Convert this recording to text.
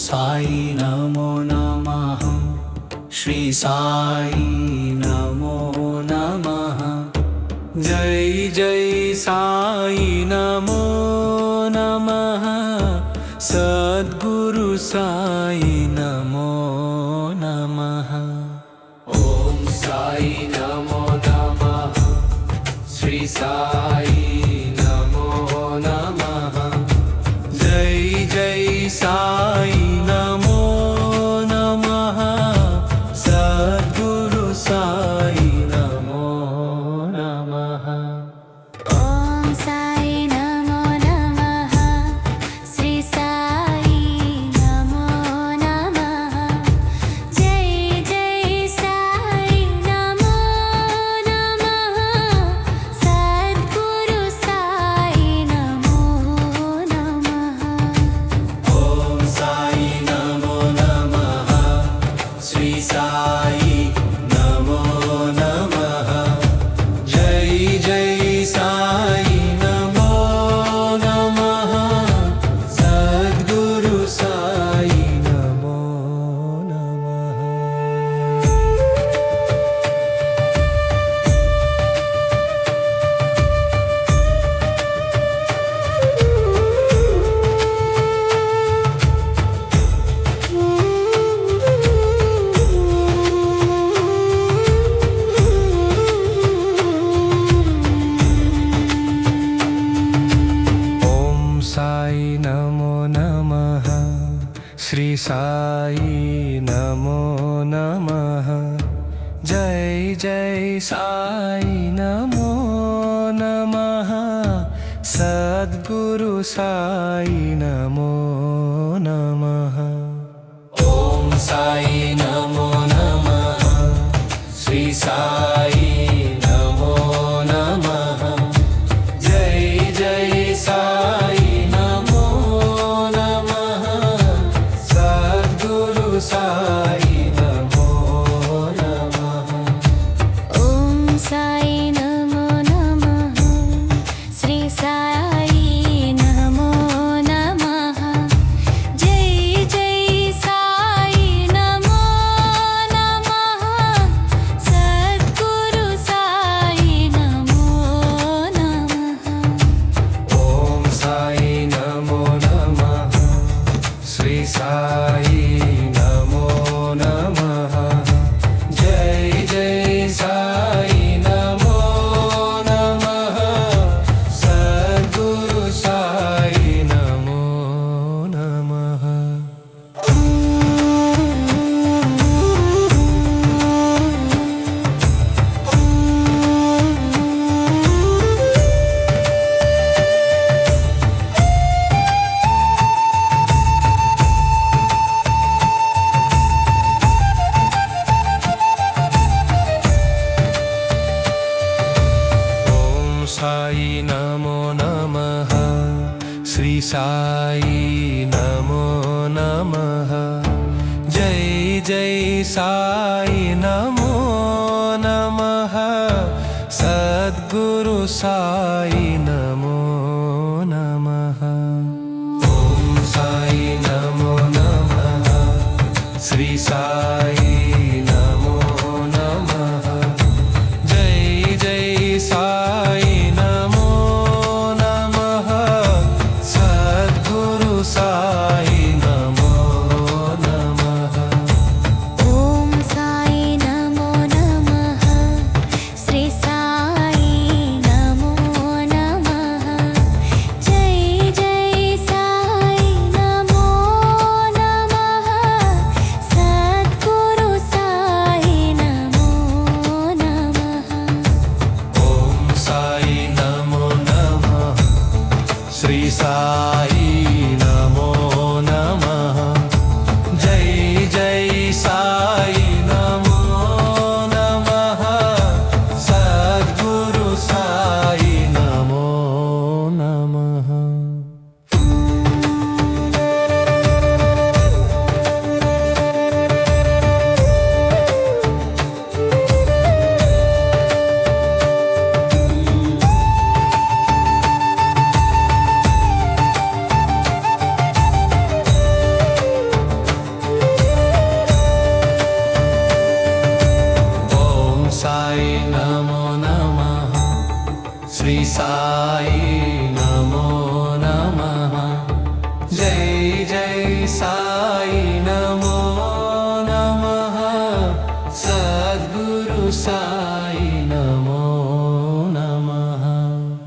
సాయి నమో నమః శ్రీ సాయి నమో నమః జై జై సాయి నమో నమః సద్గురు సాయి నమో నమః ఓం సాయి నమో నమః శ్రీ సాయి నమో నమః జై జై సాయి నమో నమః సద్గురు సాయి నమో నమః ఓం సాయి నమో నమః శ్రీ సాయి నమో నమః జై జై సాయి నమో నమః సద్గురు సాయి నమో నమః ఓం సాయి నమో నమః శ్రీ సాయి నమో నమః జై జై సాయి నమో నమః సద్గురు సాయి నమో నమః ఓం సాయి నమో నమః శ్రీ సాయి నమో నమః జై జై సాయి నమో నమః సద్గురు సాయి నమో నమః ఓం సాయి నమో నమః శ్రీ సాయి నమో నమః జై జై సాయి నమో నమః సద్గురు సాయి నమో నమః ఓం సాయి నమో నమః శ్రీ సాయి నమో నమః జై జై సాయి నమో నమః సద్గురు సాయి నమో నమః ఓం సాయి నమో నమః శ్రీ సాయి నమో నమః జై జై సాయి నమో నమః సద్గురు సాయి నమో నమః ఓం సాయి నమో నమః శ్రీ సాయి నమో నమః జై జై సాయి నమో నమః సద్గురు సాయి నమో నమః ఓం సాయి నమో నమః శ్రీ సాయి నమో నమః జై జై సాయి నమో నమః సద్గురు సాయి నమో నమః ఓం సాయి నమో నమః శ్రీ సాయి నమో నమః జై జై సాయి నమో నమః సద్గురు సాయి నమో నమః ఓం సాయి నమో నమః శ్రీ సాయి